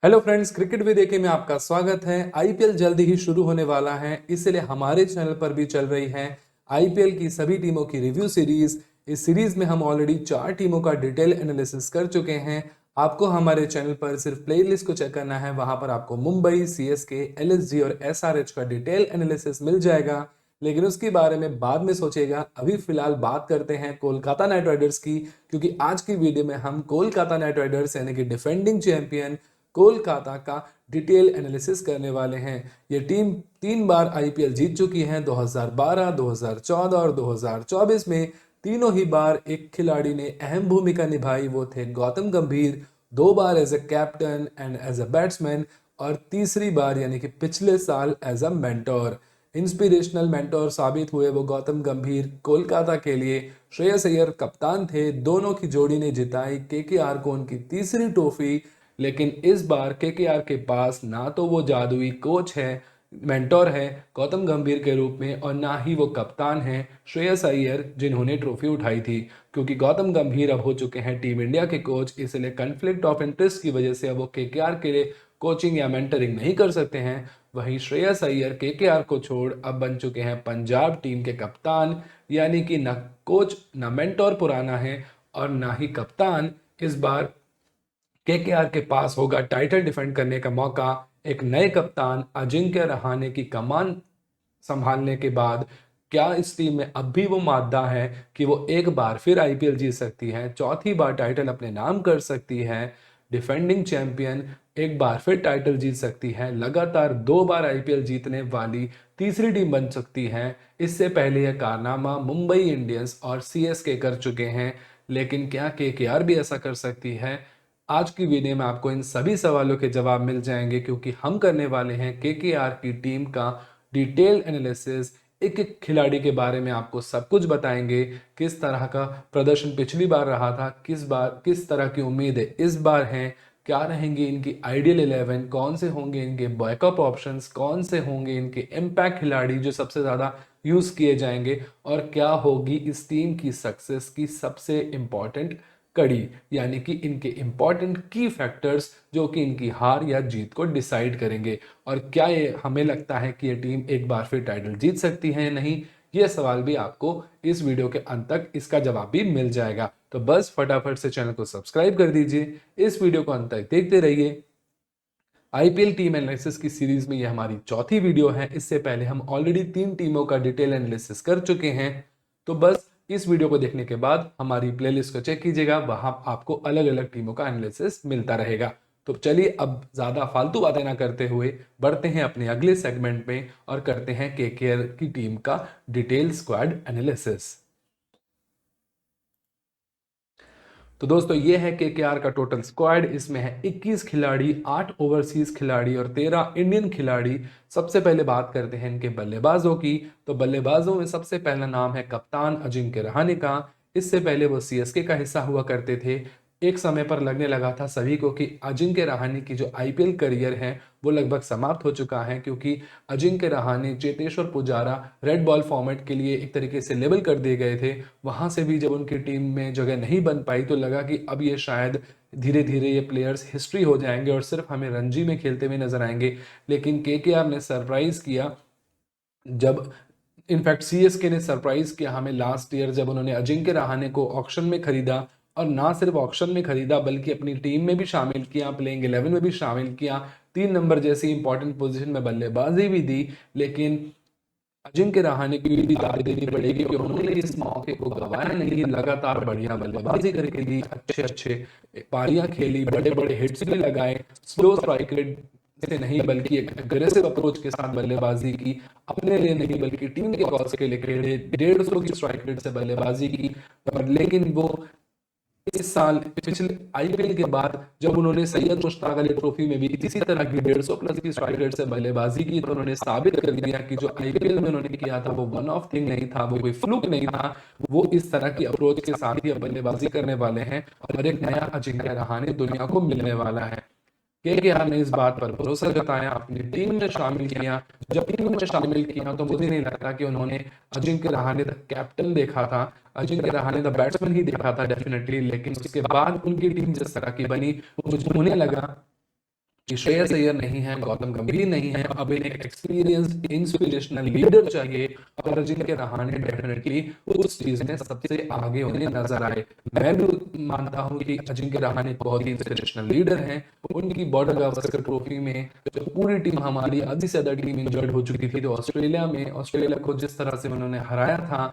Hello friends, cricket भी देखे में आपका स्वागत है। आईपीएल जल्दी ही शुरू होने वाला है, इसलिए हमारे चैनल पर भी चल रही है आईपीएल की सभी टीमों की रिव्यू सीरीज। इस सीरीज में हम ऑलरेडी 4 टीमों का डिटेल एनालिसिस कर चुके हैं। आपको हमारे चैनल पर सिर्फ प्लेलिस्ट को चेक करना है, वहां पर आपको मुंबई, सीएसके, एलएसजी और एसआरएच का डिटेल एनालिसिस मिल जाएगा। लेकिन उसके बारे में बाद में सोचेगा, अभी फिलहाल बात करते हैं कोलकाता नाइट राइडर्स की, क्योंकि आज की वीडियो में हम कोलकाता नाइट राइडर्स यानी कि डिफेंडिंग चैंपियन कोलकाता का डिटेल एनालिसिस करने वाले हैं। ये टीम 3 बार आईपीएल जीत चुकी है, 2012, 2014 और 2024 में। तीनों ही बार एक खिलाड़ी ने अहम भूमिका निभाई, वो थे गौतम गंभीर। 2 बार as a captain and as a batsman, और तीसरी बार यानी कि पिछले साल as a mentor. Inspirational mentor साबित हुए वो गौतम गंभीर। कोलकाता के लिए श्रेयस अय्यर कप्तान थे। दोनों की जोड़ी ने जिताई केकेआर को उनकी तीसरी ट्रॉफी। लेकिन इस बार केकेआर के पास ना तो वो जादुई कोच है, मेंटोर है गौतम गंभीर के रूप में, और ना ही वो कप्तान है श्रेयस अय्यर जिन्होंने ट्रॉफी उठाई थी। क्योंकि गौतम गंभीर अब हो चुके हैं टीम इंडिया के कोच, इसलिए कन्फ्लिक्ट ऑफ इंटरेस्ट की वजह से अब वो केकेआर के लिए कोचिंग या मेंटरिंग नहीं कर सकते हैं। वहीं श्रेयस अय्यर केकेआर को छोड़ अब बन चुके हैं पंजाब टीम के कप्तान, यानी कि न कोच न मेंटोर पुराना है और ना ही कप्तान। इस बार केकेआर के पास होगा टाइटल डिफेंड करने का मौका। एक नए कप्तान अजिंक्य रहाणे की कमान संभालने के बाद क्या इस टीम में अब भी वो मादा है कि वो एक बार फिर आईपीएल जीत सकती है, चौथी बार टाइटल अपने नाम कर सकती है, डिफेंडिंग चैंपियन एक बार फिर टाइटल जीत सकती है, लगातार 2 बार आईपीएल जीतने वाली तीसरी टीम बन सकती है। इससे पहले यह कारनामा मुंबई इंडियंस और सीएसके कर चुके हैं, लेकिन क्या केकेआर भी ऐसा कर सकती है? आज की वीडियो में आपको इन सभी सवालों के जवाब मिल जाएंगे, क्योंकि हम करने वाले हैं केकेआर की टीम का डिटेल एनालिसिस। एक एक खिलाड़ी के बारे में आपको सब कुछ बताएंगे। किस तरह का प्रदर्शन पिछली बार रहा था, किस तरह की उम्मीदें इस बार हैं, क्या रहेंगी इनकी आइडियल 11, कौन से होंगे इनके बैकअप ऑप्शंस, कौन से होंगे इनके इम्पैक्ट खिलाड़ी जो सबसे ज़्यादा यूज़ किए जाएंगे, और क्या होगी इस टीम की सक्सेस की सबसे इम्पॉर्टेंट कड़ी, यानी कि इनके इंपॉर्टेंट की फैक्टर्स जो कि इनकी हार या जीत को डिसाइड करेंगे। और क्या ये हमें लगता है कि ये टीम एक बार फिर टाइटल जीत सकती है या नहीं, ये सवाल भी आपको इस वीडियो के अंत तक इसका जवाब भी मिल जाएगा। तो बस फटाफट से चैनल को सब्सक्राइब कर दीजिए, इस वीडियो को अंत तक देखते रहिए। आईपीएल टीम एनालिसिस की सीरीज में यह हमारी चौथी वीडियो है। इससे पहले हम ऑलरेडी 3 टीमों का डिटेल एनालिसिस कर चुके हैं। तो बस इस वीडियो को देखने के बाद हमारी प्लेलिस्ट को चेक कीजिएगा, वहां आपको अलग अलग टीमों का एनालिसिस मिलता रहेगा। तो चलिए अब ज्यादा फालतू बातें ना करते हुए बढ़ते हैं अपने अगले सेगमेंट में और करते हैं केकेआर की टीम का डिटेल स्क्वाड एनालिसिस। तो दोस्तों ये है केकेआर का टोटल स्क्वाड। इसमें है 21 खिलाड़ी, 8 ओवरसीज खिलाड़ी और 13 इंडियन खिलाड़ी। सबसे पहले बात करते हैं इनके बल्लेबाजों की। तो बल्लेबाजों में सबसे पहला नाम है कप्तान अजिंक्य रहाणे का। इससे पहले वो सीएसके का हिस्सा हुआ करते थे। एक समय पर लगने लगा था सभी को कि अजिंक्य रहाणे की जो आईपीएल करियर है वो लगभग समाप्त हो चुका है, क्योंकि Ajinkya Rahane, Cheteshwar Pujara red ball format के लिए एक तरीके से लेबल कर दिए गए थे। वहां से भी जब उनकी टीम में जगह नहीं बन पाई तो लगा कि अब ये शायद धीरे धीरे ये प्लेयर्स हिस्ट्री हो जाएंगे और सिर्फ हमें रणजी में खेलते हुए नजर आएंगे। लेकिन केकेआर ने सरप्राइज किया, जब इनफैक्ट सीएसके ने सरप्राइज किया हमें लास्ट ईयर, जब उन्होंने अजिंक्य रहाणे को ऑक्शन में खरीदा। और ना सिर्फ ऑक्शन में खरीदा बल्कि अपनी टीम में भी शामिल किया, प्लेइंग 11 में भी शामिल किया, 3 नंबर जैसी इंपॉर्टेंट पोजीशन में बल्लेबाजी भी दी। लेकिन अजिंक्य रहाणे की भी दाद देनी पड़ेगी कि उन्होंने इस मौके को गंवाया नहीं, लगातार बढ़िया बल्लेबाजी करके दी, अच्छे अच्छे पारियां खेली, बड़े बड़े हिट्स भी लगाए, स्लो स्ट्राइक रेट से नहीं बल्कि एक अग्रेसिव अप्रोच के साथ बल्लेबाजी की, अपने लिए नहीं बल्कि टीम के कॉज के लिए खेले, 150 की स्ट्राइक रेट से बल्लेबाजी की। और लेकिन वो इस साल पिछले आईपीएल के बाद जब उन्होंने सैयद मुश्ताक अली ट्रॉफी में भी इसी तरह की 150+ की स्ट्राइक रेट से बल्लेबाजी की, तो उन्होंने साबित कर दिया कि जो आईपीएल में उन्होंने किया था वो वन ऑफ थिंग नहीं था, वो कोई फ्लूक नहीं था। वो इस तरह की अप्रोच के साथ ही अब बल्लेबाजी करने वाले हैं और एक नया अजिंक्य रहाणे दुनिया को मिलने वाला है। केकेआर ने इस बात पर भरोसा जताया, अपनी टीम में शामिल किया। जब टीम में शामिल किया तो मुझे नहीं लगता कि उन्होंने अजिंक्य रहाणे द कैप्टन देखा था, अजिंक्य रहाणे द बैट्समैन ही देखा था डेफिनेटली। लेकिन उसके बाद उनकी टीम जिस तरह की बनी, मुझे उन्हें लगा कि श्रेयस अय्यर नहीं है, गौतम गंभीर नहीं है, अब इन्हें एक्सपीरियंस्ड इंस्पिरेशनल लीडर चाहिए और अजिंक्य रहाणे डेफिनेटली उस चीज में सबसे आगे उन्हें नजर आए। मैं भी मानता हूं कि अजिंक्य रहाणे बहुत ही इंस्पिरेशनल लीडर हैं। उनकी बॉर्डर गावस्कर ट्रॉफी में जब पूरी टीम हमारी आधी से ज्यादा टीम इंजर्ड हो चुकी थी, तो ऑस्ट्रेलिया को जिस तरह से उन्होंने हराया था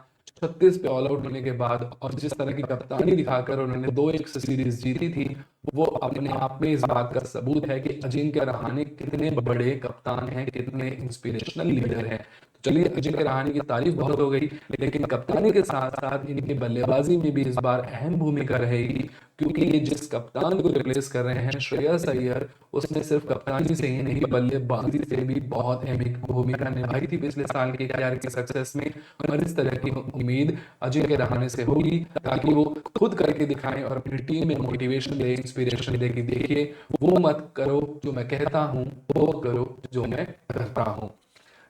36 पे ऑल आउट होने के बाद, और जिस तरह की कप्तानी दिखाकर उन्होंने 2-1 से सीरीज जीती थी, वो अपने आप में इस बात का सबूत है कि अजिंक्य रहाणे कितने बड़े कप्तान हैं, कितने इंस्पिरेशनल लीडर हैं। तो चलिए, अजिंक्य रहाणे की तारीफ बहुत हो गई, लेकिन कप्तानी के साथ साथ इनकी बल्लेबाजी में भी इस बार अहम भूमिका रहेगी, क्योंकि ये जिस कप्तान को रिप्लेस कर रहे हैं श्रेयस अय्यर, उसने सिर्फ कप्तानी से ही नहीं बल्लेबाजी से भी बहुत अहम भूमिका निभाई थी पिछले साल के केकेआर के सक्सेस में। और इस तरह की उम्मीद अजिंक्य रहाणे से होगी, ताकि वो खुद करके दिखाएं और अपनी टीम में मोटिवेशन दे, इंस्पिरेशन दे कि देखिए, वो मत करो जो मैं कहता हूं, वो करो जो मैं करता हूं।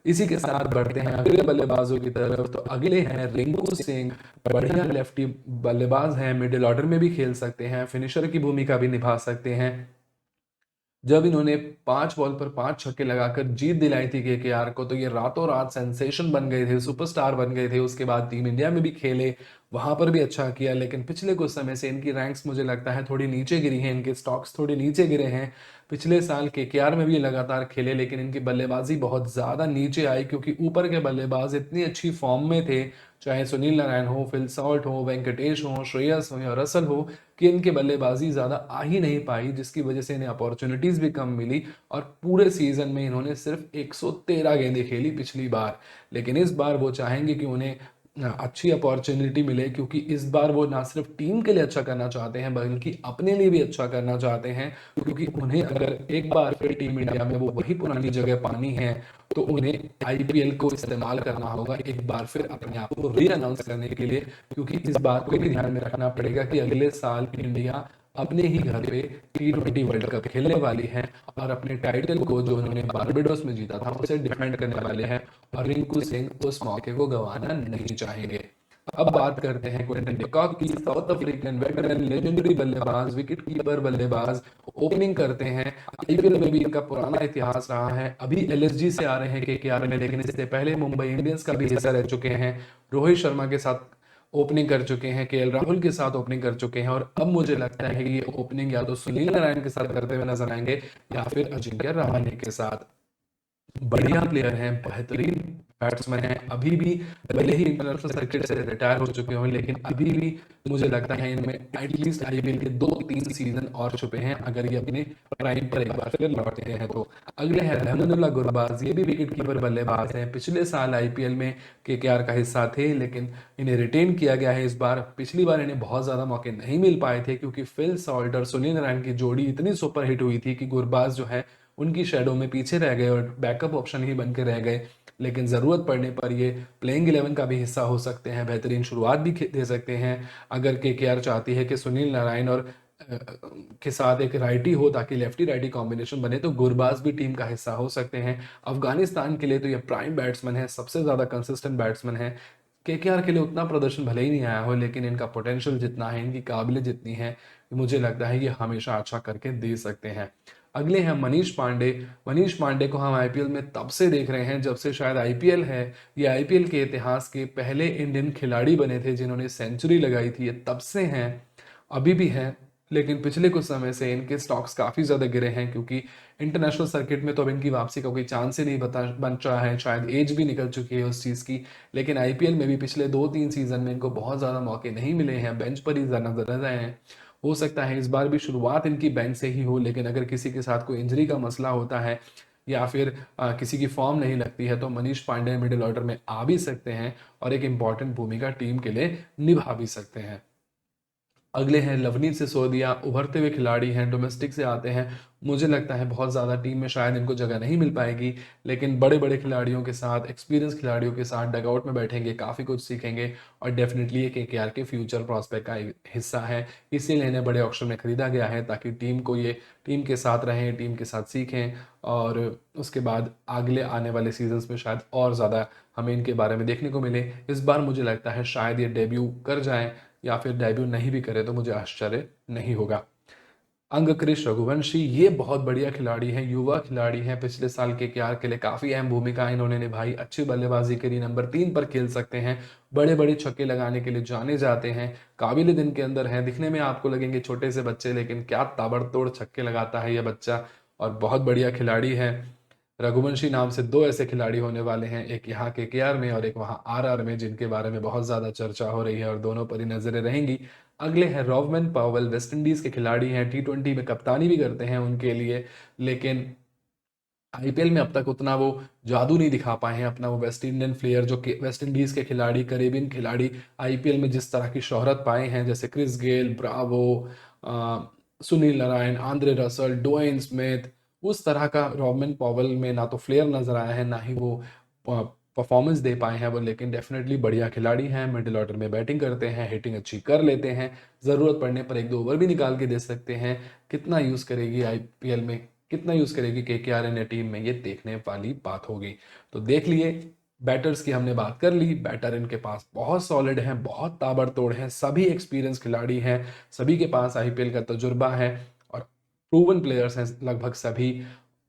इसी के साथ बढ़ते हैं अगले बल्लेबाजों की तरफ। तो अगले हैं रिंकू सिंह, बढ़िया लेफ्टी बल्लेबाज हैं, मिडिल ऑर्डर में भी खेल सकते हैं, फिनिशर की भूमिका भी निभा सकते हैं। जब इन्होंने 5 बॉल पर 5 छक्के लगाकर जीत दिलाई थी केकेआर को, तो ये रातों रात सेंसेशन बन गए थे, सुपरस्टार बन गए थे। उसके बाद टीम इंडिया में भी खेले, वहां पर भी अच्छा किया, लेकिन पिछले कुछ समय से इनकी रैंक्स मुझे लगता है थोड़ी नीचे गिरी हैं, इनके स्टॉक्स थोड़े नीचे गिरे हैं। पिछले साल केकेआर में भी लगातार खेले, लेकिन इनकी बल्लेबाजी बहुत ज्यादा नीचे आई, क्योंकि ऊपर के बल्लेबाज इतनी अच्छी फॉर्म में थे, चाहे सुनील नारायण हो, फिल सॉल्ट हो, वेंकटेश हो, श्रेयस हो या रसल हो, कि इनकी बल्लेबाजी ज्यादा आ ही नहीं पाई, जिसकी वजह से इन्हें अपॉर्चुनिटीज भी कम मिली। और पूरे सीजन में इन्होंने सिर्फ 113 गेंदें खेली पिछली बार। लेकिन इस बार वो चाहेंगे कि उन्हें अच्छी अपॉर्चुनिटी मिले, क्योंकि इस बार वो ना सिर्फ टीम के लिए अच्छा करना चाहते हैं, बल्कि अपने लिए भी अच्छा करना चाहते हैं। क्योंकि उन्हें अगर एक बार फिर टीम इंडिया में वो वही पुरानी जगह पानी है, तो उन्हें आईपीएल को इस्तेमाल करना होगा एक बार फिर अपने आप को री अनाउंस करने के लिए। क्योंकि इस बात को भी ध्यान में रखना पड़ेगा कि अगले साल इंडिया अपने ही घर पे T20 वर्ल्ड कप खेलने वाली है, और अपने टाइटल को जो उन्होंने बारबेडोस में जीता था उसे डिफेंड करने वाले हैं, और रिंकू सिंह उस मौके को गंवाना नहीं चाहेंगे। अब बात करते हैं क्विंटन डिकॉक की, साउथ अफ्रीकन वेटरन लेजेंडरी बल्लेबाज, विकेट कीपर बल्लेबाज, ओपनिंग करते हैं। आईपीएल में भी इनका पुराना इतिहास रहा है। अभी एलएसजी से आ रहे हैं केकेआर में, लेकिन इससे पहले मुंबई इंडियंस का भी हिस्सा रह चुके हैं। रोहित शर्मा के साथ ओपनिंग कर चुके हैं, केएल राहुल के साथ ओपनिंग कर चुके हैं, और अब मुझे लगता है कि ये ओपनिंग या तो सुनील नारायण के साथ करते हुए नजर आएंगे, या फिर अजिंक्य रहाणे के साथ। बढ़िया प्लेयर हैं, बेहतरीन बैट्समैन हैं, अभी भी भले ही इंटरनेशनल सर्किट से रिटायर हो चुके हों, लेकिन अभी भी मुझे लगता है इनमें एटलीस्ट आईपीएल के 2-3 सीजन और छुपे हैं, अगर ये अपने प्राइम पर एक बार फिर लौटते हैं तो। अगले हैं रहमानुल्लाह गुरबाज, ये भी विकेट कीपर बल्लेबाज हैं, पिछले साल आईपीएल में केकेआर का हिस्सा थे, लेकिन इन्हें रिटेन किया गया है इस बार। पिछली बार इन्हें बहुत ज्यादा मौके नहीं मिल पाए थे, क्योंकि फिल सॉल्ट और सुनील नारायण की जोड़ी इतनी सुपर हिट हुई थी कि गुरबाज जो है उनकी शेडो में पीछे रह गए और बैकअप ऑप्शन ही बन के रह गए। लेकिन ज़रूरत पड़ने पर ये प्लेइंग 11 का भी हिस्सा हो सकते हैं, बेहतरीन शुरुआत भी दे सकते हैं। अगर केकेआर चाहती है कि सुनील नारायण और के साथ एक राइटी हो, ताकि लेफ्टी राइटी कॉम्बिनेशन बने, तो गुरबाज भी टीम का हिस्सा हो सकते हैं। अफगानिस्तान के लिए तो ये प्राइम बैट्समैन है, सबसे ज़्यादा कंसिस्टेंट बैट्समैन है। केकेआर के लिए उतना प्रदर्शन भले ही नहीं आया हो, लेकिन इनका पोटेंशियल जितना है, इनकी काबिलियत जितनी है, मुझे लगता है ये हमेशा अच्छा करके दे सकते हैं। अगले हैं मनीष पांडे। मनीष पांडे को हम आईपीएल में तब से देख रहे हैं जब से शायद आईपीएल है। ये आईपीएल के इतिहास के पहले इंडियन खिलाड़ी बने थे जिन्होंने सेंचुरी लगाई थी, ये तब से हैं, अभी भी हैं। लेकिन पिछले कुछ समय से इनके स्टॉक्स काफ़ी ज़्यादा गिरे हैं, क्योंकि इंटरनेशनल सर्किट में तो अब इनकी वापसी का कोई चांस ही नहीं बन रहा है, शायद एज भी निकल चुकी है उस चीज़ की। लेकिन आईपीएल में भी पिछले 2-3 सीजन में इनको बहुत ज़्यादा मौके नहीं मिले हैं, बेंच पर ही नजर रहे हैं। हो सकता है इस बार भी शुरुआत इनकी बेंच से ही हो, लेकिन अगर किसी के साथ कोई इंजरी का मसला होता है, या फिर किसी की फॉर्म नहीं लगती है, तो मनीष पांडे मिडिल ऑर्डर में आ भी सकते हैं, और एक इंपॉर्टेंट भूमिका टीम के लिए निभा भी सकते हैं। अगले हैं लवनीत सिसोदिया, उभरते हुए खिलाड़ी हैं, डोमेस्टिक से आते हैं। मुझे लगता है बहुत ज़्यादा टीम में शायद इनको जगह नहीं मिल पाएगी, लेकिन बड़े बड़े खिलाड़ियों के साथ, एक्सपीरियंस खिलाड़ियों के साथ डगआउट में बैठेंगे, काफ़ी कुछ सीखेंगे, और डेफिनेटली ये केकेआर के फ्यूचर प्रॉस्पेक्ट का एक हिस्सा है। इसीलिए इन्हें बड़े ऑक्शन में खरीदा गया है, ताकि टीम को ये टीम के साथ रहें, टीम के साथ सीखें, और उसके बाद अगले आने वाले सीजन्स में शायद और ज़्यादा हमें इनके बारे में देखने को मिले। इस बार मुझे लगता है शायद ये डेब्यू कर जाएं, या फिर डेब्यू नहीं भी करे तो मुझे आश्चर्य नहीं होगा। अंगक्रिश रघुवंशी ये बहुत बढ़िया खिलाड़ी हैं, युवा खिलाड़ी हैं, पिछले साल केकेआर के लिए काफ़ी अहम भूमिका इन्होंने निभाई, अच्छी बल्लेबाजी करी, नंबर 3 पर खेल सकते हैं, बड़े-बड़े छक्के लगाने के लिए जाने जाते हैं, काबिल दिन के अंदर हैं, दिखने में आपको लगेंगे छोटे से बच्चे लेकिन क्या ताबड़तोड़ छक्के लगाता है ये बच्चा और बहुत बढ़िया खिलाड़ी है। रघुवंशी नाम से 2 ऐसे खिलाड़ी होने वाले हैं, एक यहाँ केकेआर में और एक वहाँ आरआर में जिनके बारे में बहुत ज़्यादा चर्चा हो रही है और दोनों पर ही नज़रें रहेंगी। अगले हैं रॉवमन पावेल, वेस्ट इंडीज के खिलाड़ी हैं, टी20 में कप्तानी भी करते हैं उनके लिए, लेकिन आईपीएल में अब तक उतना वो जादू नहीं दिखा पाए हैं अपना। वो वेस्ट इंडियन प्लेयर जो कि वेस्ट इंडीज के खिलाड़ी, करेबियन खिलाड़ी आईपीएल में जिस तरह की शोहरत पाए हैं, जैसे Chris Gayle, Bravo, Sunil Narine, Andre Russell, Dwayne Smith, उस तरह का रॉबमन पॉवेल में ना तो फ्लेयर नजर आया है, ना ही वो परफॉर्मेंस दे पाए हैं वो, लेकिन डेफिनेटली बढ़िया खिलाड़ी हैं, मिडिल ऑर्डर में बैटिंग करते हैं, हिटिंग अच्छी कर लेते हैं, ज़रूरत पड़ने पर 1-2 ओवर भी निकाल के दे सकते हैं। कितना यूज़ करेगी आईपीएल में, कितना यूज़ करेगी केकेआर ने टीम में, ये देखने वाली बात होगी। तो देख लिए, बैटर्स की हमने बात कर ली, बैटर इनके पास बहुत सॉलिड हैं, बहुत ताबड़तोड़ हैं, सभी एक्सपीरियंस खिलाड़ी हैं, सभी के पास आईपीएल का तजुर्बा है और प्रूवन प्लेयर्स हैं लगभग सभी।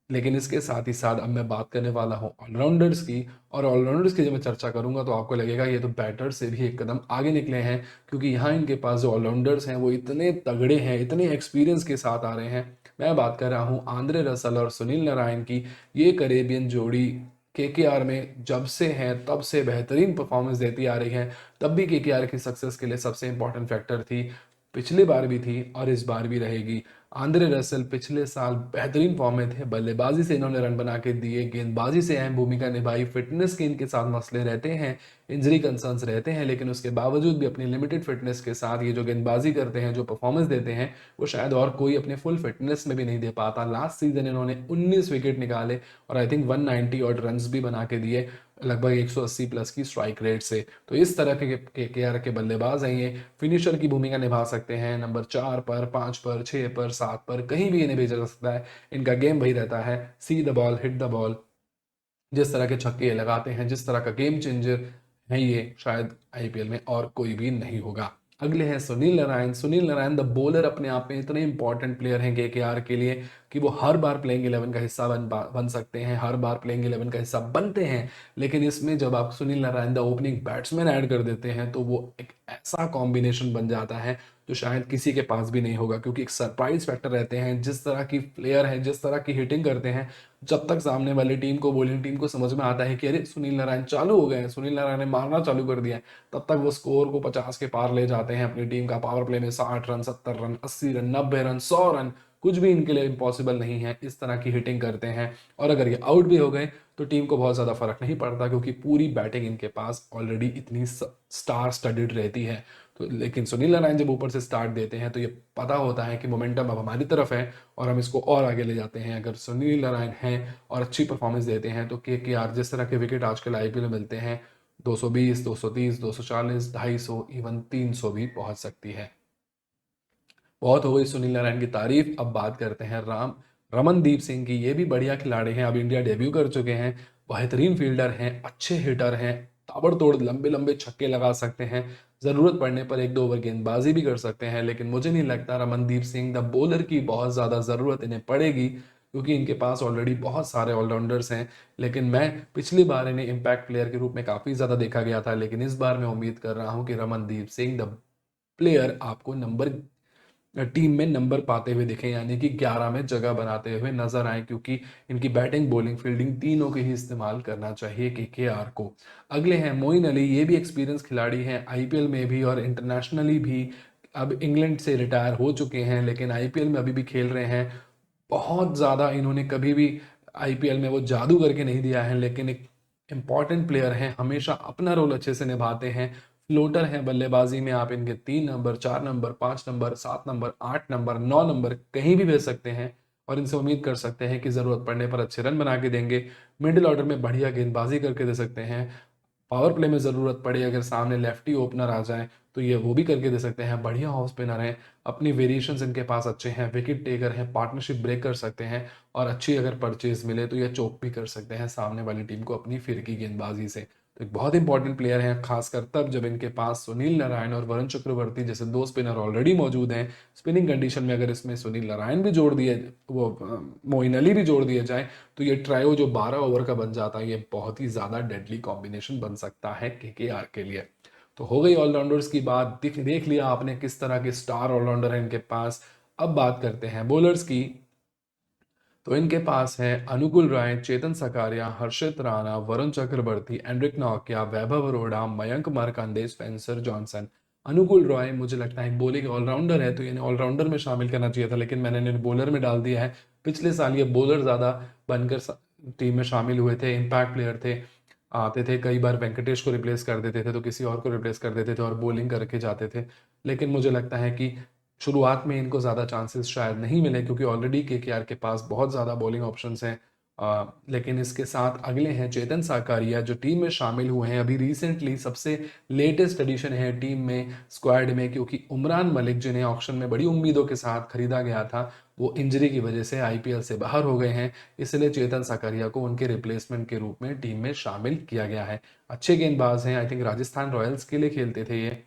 लेकिन इसके साथ ही साथ अब मैं बात करने वाला हूँ ऑलराउंडर्स की, और ऑलराउंडर्स की जब मैं चर्चा करूंगा तो आपको लगेगा ये तो बैटर्स से भी एक कदम आगे निकले हैं, क्योंकि यहाँ इनके पास जो ऑलराउंडर्स हैं वो इतने तगड़े हैं, इतने एक्सपीरियंस के साथ आ रहे हैं। मैं बात कर रहा हूँ आंद्रे रसल और सुनील नारायण की। ये करेबियन जोड़ी केकेआर में जब से है तब से बेहतरीन परफॉर्मेंस देती आ रही है। तब भी केकेआर की सक्सेस के लिए सबसे इंपॉर्टेंट फैक्टर थी, पिछली बार भी थी और इस बार भी रहेगी। आंद्रे रसल पिछले साल बेहतरीन फॉर्म में थे, बल्लेबाजी से इन्होंने रन बना के दिए, गेंदबाजी से अहम भूमिका निभाई, फिटनेस के इनके साथ मसले रहते हैं, इंजरी कंसर्न्स रहते हैं, लेकिन उसके बावजूद भी अपनी लिमिटेड फिटनेस के साथ ये जो गेंदबाजी करते हैं, जो परफॉर्मेंस देते हैं, वो शायद और कोई अपने फुल फिटनेस में भी नहीं दे पाता। लास्ट सीजन इन्होंने 19 विकेट निकाले और आई थिंक 190 और रन भी बना के दिए, लगभग 180 प्लस की स्ट्राइक रेट से। तो इस तरह के केकेआर के बल्लेबाज हैं, ये फिनिशर की भूमिका निभा सकते हैं, नंबर 4 पर, 5 पर, 6 पर, 7 पर, कहीं भी इन्हें भेजा जा सकता है। इनका गेम वही रहता है, see the ball, hit the ball. जिस तरह के छक्के ये लगाते हैं, जिस तरह का गेम चेंजर है ये, शायद आईपीएल में और कोई भी नहीं होगा। अगले हैं Sunil Narayan. Sunil Narine the bowler अपने आप में इतने इंपॉर्टेंट प्लेयर हैं केकेआर के लिए कि वो हर बार प्लेइंग 11 का हिस्सा बन सकते हैं, हर बार प्लेइंग 11 का हिस्सा बनते हैं। लेकिन इसमें जब आप Sunil Narine the opening batsman add कर देते हैं तो वो एक ऐसा कॉम्बिनेशन बन जाता है जो शायद किसी के पास भी नहीं होगा, क्योंकि एक सरप्राइज फैक्टर रहते हैं। जिस तरह की प्लेयर है, जिस तरह की हिटिंग करते हैं, जब तक सामने वाली टीम को, बॉलिंग टीम को समझ में आता है कि अरे सुनील नारायण चालू हो गए हैं, सुनील नारायण ने मारना चालू कर दिया है, तब तक वो स्कोर को 50 के पार ले जाते हैं। अपनी टीम का पावर प्ले में 60 run, 70 run, 80 run, 90 run, 100 run, कुछ भी इनके लिए इम्पॉसिबल नहीं है। इस तरह की हिटिंग करते हैं और अगर ये आउट भी हो गए तो टीम को बहुत ज़्यादा फर्क नहीं पड़ता, क्योंकि पूरी बैटिंग इनके पास ऑलरेडी इतनी स्टार स्टडीड रहती है। तो लेकिन सुनील नारायण जब ऊपर से स्टार्ट देते हैं तो ये पता होता है कि मोमेंटम अब हमारी तरफ है और हम इसको और आगे ले जाते हैं। अगर सुनील नारायण हैं और अच्छी परफॉर्मेंस देते हैं तो केकेआर जिस तरह के विकेट आजकल आईपीएल में मिलते हैं, 220, 230, 240, 250, इवन 300 भी पहुंच सकती है। बहुत हो गई सुनील नारायण की तारीफ, अब बात करते हैं रमनदीप सिंह की। ये भी बढ़िया खिलाड़ी हैं, अब इंडिया डेब्यू कर चुके हैं, बेहतरीन फील्डर हैं, अच्छे हिटर हैं, ताबड़तोड़ लंबे लंबे छक्के लगा सकते हैं, ज़रूरत पड़ने पर 1-2 ओवर गेंदबाजी भी कर सकते हैं। लेकिन मुझे नहीं लगता रमनदीप सिंह द बॉलर की बहुत ज़्यादा ज़रूरत इन्हें पड़ेगी, क्योंकि इनके पास ऑलरेडी बहुत सारे ऑलराउंडर्स हैं। लेकिन मैं पिछली बार इन्हें इम्पैक्ट प्लेयर के रूप में काफ़ी ज़्यादा देखा गया था, लेकिन इस बार मैं उम्मीद कर रहा हूँ कि रमनदीप सिंह द प्लेयर आपको टीम में नंबर पाते हुए दिखे, यानी कि 11 में जगह बनाते हुए नजर आए, क्योंकि इनकी बैटिंग, बॉलिंग, फील्डिंग तीनों के ही इस्तेमाल करना चाहिए केकेआर को। अगले हैं मोइन अली। ये भी एक्सपीरियंस खिलाड़ी हैं, आईपीएल में भी और इंटरनेशनली भी। अब इंग्लैंड से रिटायर हो चुके हैं लेकिन आईपीएल में अभी भी खेल रहे हैं। बहुत ज़्यादा इन्होंने कभी भी आईपीएल में वो जादू करके नहीं दिया है, लेकिन एक इंपॉर्टेंट प्लेयर हैं, हमेशा अपना रोल अच्छे से निभाते हैं। फ्लोटर हैं बल्लेबाजी में, आप इनके 3 number, 4 number, 5 number, 7 number, 8 number, 9 number कहीं भी भेज सकते हैं और इनसे उम्मीद कर सकते हैं कि ज़रूरत पड़ने पर अच्छे रन बना के देंगे। मिडिल ऑर्डर में बढ़िया गेंदबाजी करके दे सकते हैं। पावर प्ले में ज़रूरत पड़े, अगर सामने लेफ्टी ओपनर आ जाए तो ये वो भी करके दे सकते हैं। बढ़िया ऑफ स्पिनर हैं, अपनी वेरिएशंस इनके पास अच्छे हैं, विकेट टेकर हैं, पार्टनरशिप ब्रेक कर सकते हैं और अच्छी अगर परचेज मिले तो ये चोक भी कर सकते हैं सामने वाली टीम को अपनी फिरकी गेंदबाजी से। तो एक बहुत इंपॉर्टेंट प्लेयर हैं, खासकर तब जब इनके पास सुनील नारायण और वरुण चक्रवर्ती जैसे दो स्पिनर ऑलरेडी मौजूद हैं। स्पिनिंग कंडीशन में अगर इसमें सुनील नारायण भी जोड़ दिए, वो मोइन अली भी जोड़ दिए जाए, तो ये ट्रायो जो 12 ओवर का बन जाता है, ये बहुत ही ज़्यादा डेडली कॉम्बिनेशन बन सकता है केकेआर के लिए। तो हो गई ऑलराउंडर्स की बात, देख लिया आपने किस तरह के स्टार ऑलराउंडर हैं इनके पास। अब बात करते हैं बॉलर्स की। तो इनके पास है अनुकुल राय, चेतन सकारिया, हर्षित राणा, वरुण चक्रवर्ती, एंड्रिक नौकिया, वैभव अरोड़ा, मयंक मार्कंडे, स्पेंसर जॉनसन। अनुकुल रॉय मुझे लगता है बॉलिंग ऑलराउंडर है, तो इन्हें ऑलराउंडर में शामिल करना चाहिए था, लेकिन मैंने इन्हें बॉलर में डाल दिया है। पिछले साल ये बॉलर ज़्यादा बनकर टीम में शामिल हुए थे, इम्पैक्ट प्लेयर थे, आते थे, कई बार वेंकटेश को रिप्लेस कर देते थे तो किसी और को रिप्लेस कर देते थे और बॉलिंग करके जाते थे। लेकिन मुझे लगता है कि शुरुआत में इनको ज़्यादा चांसेस शायद नहीं मिले, क्योंकि ऑलरेडी केकेआर के पास बहुत ज़्यादा बॉलिंग ऑप्शंस हैं। लेकिन इसके साथ अगले हैं चेतन साकारिया, जो टीम में शामिल हुए हैं अभी रिसेंटली, सबसे लेटेस्ट एडिशन है टीम में, स्क्वाड में, क्योंकि उमरान मलिक जिन्हें ऑक्शन में बड़ी उम्मीदों के साथ खरीदा गया था, वो इंजरी की वजह से आईपीएल से बाहर हो गए हैं। इसलिए चेतन साकारिया को उनके रिप्लेसमेंट के रूप में टीम में शामिल किया गया है। अच्छे गेंदबाज हैं, आई थिंक राजस्थान रॉयल्स के लिए खेलते थे ये,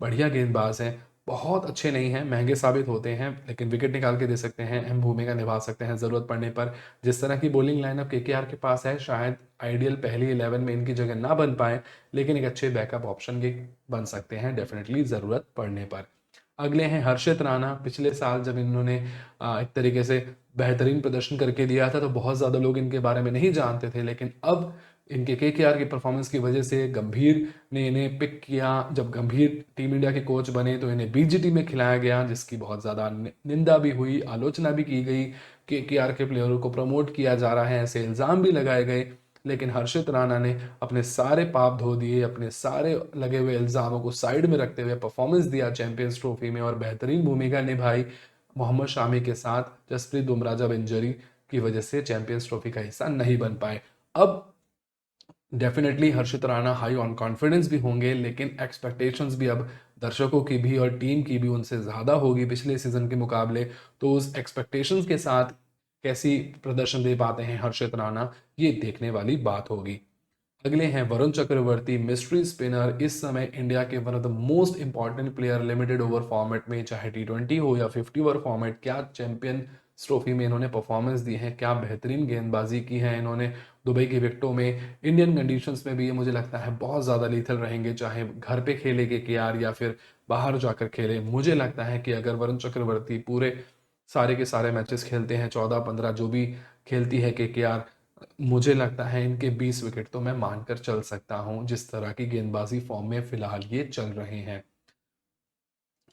बढ़िया गेंदबाज हैं। बहुत अच्छे नहीं हैं, महंगे साबित होते हैं, लेकिन विकेट निकाल के दे सकते हैं, अहम भूमिका निभा सकते हैं ज़रूरत पड़ने पर। जिस तरह की बॉलिंग लाइनअप केकेआर के पास है, शायद आइडियल पहली 11 में इनकी जगह ना बन पाए, लेकिन एक अच्छे बैकअप ऑप्शन के बन सकते हैं डेफिनेटली ज़रूरत पड़ने पर। अगले हैं हर्षित राणा। पिछले साल जब इन्होंने एक तरीके से बेहतरीन प्रदर्शन करके दिया था, तो बहुत ज़्यादा लोग इनके बारे में नहीं जानते थे, लेकिन अब इनके केकेआर की परफॉर्मेंस की वजह से गंभीर ने इन्हें पिक किया। जब गंभीर टीम इंडिया के कोच बने तो इन्हें बीजीटी में खिलाया गया, जिसकी बहुत ज़्यादा निंदा भी हुई, आलोचना भी की गई। केकेआर के प्लेयरों को प्रमोट किया जा रहा है, ऐसे इल्ज़ाम भी लगाए गए। लेकिन हर्षित राणा ने अपने सारे पाप धो दिए, अपने सारे लगे हुए इल्ज़ामों को साइड में रखते हुए परफॉर्मेंस दिया चैंपियंस ट्रॉफी में और बेहतरीन भूमिका निभाई। मोहम्मद शामी के साथ जसप्रीत बुमराह जब इंजरी की वजह से चैंपियंस ट्रॉफी का हिस्सा नहीं बन पाए। अब definitely Harshit Rana high on confidence भी होंगे, लेकिन एक्सपेक्टेशंस भी अब दर्शकों की भी और टीम की भी उनसे ज़्यादा होगी पिछले सीजन के मुकाबले। तो उस एक्सपेक्टेशंस के साथ कैसी प्रदर्शन दे पाते हैं हर्षित राणा, ये देखने वाली बात होगी। अगले हैं वरुण चक्रवर्ती, मिस्ट्री स्पिनर, इस समय इंडिया के one of the most important player limited over format में, चाहे टी20 हो या 50 ओवर फॉर्मेट। क्या चैंपियन ट्रॉफी में इन्होंने परफॉर्मेंस दी है, क्या बेहतरीन गेंदबाजी की है इन्होंने दुबई की विकेटों में। इंडियन कंडीशंस में भी ये मुझे लगता है बहुत ज़्यादा लीथल रहेंगे, चाहे घर पे खेले केकेआर या फिर बाहर जाकर खेले। मुझे लगता है कि अगर वरुण चक्रवर्ती पूरे सारे के सारे मैचेस खेलते हैं, 14-15 जो भी खेलती है केकेआर, मुझे लगता है इनके 20 विकेट तो मैं मानकर चल सकता हूं, जिस तरह की गेंदबाजी फॉर्म में फिलहाल ये चल रहे हैं।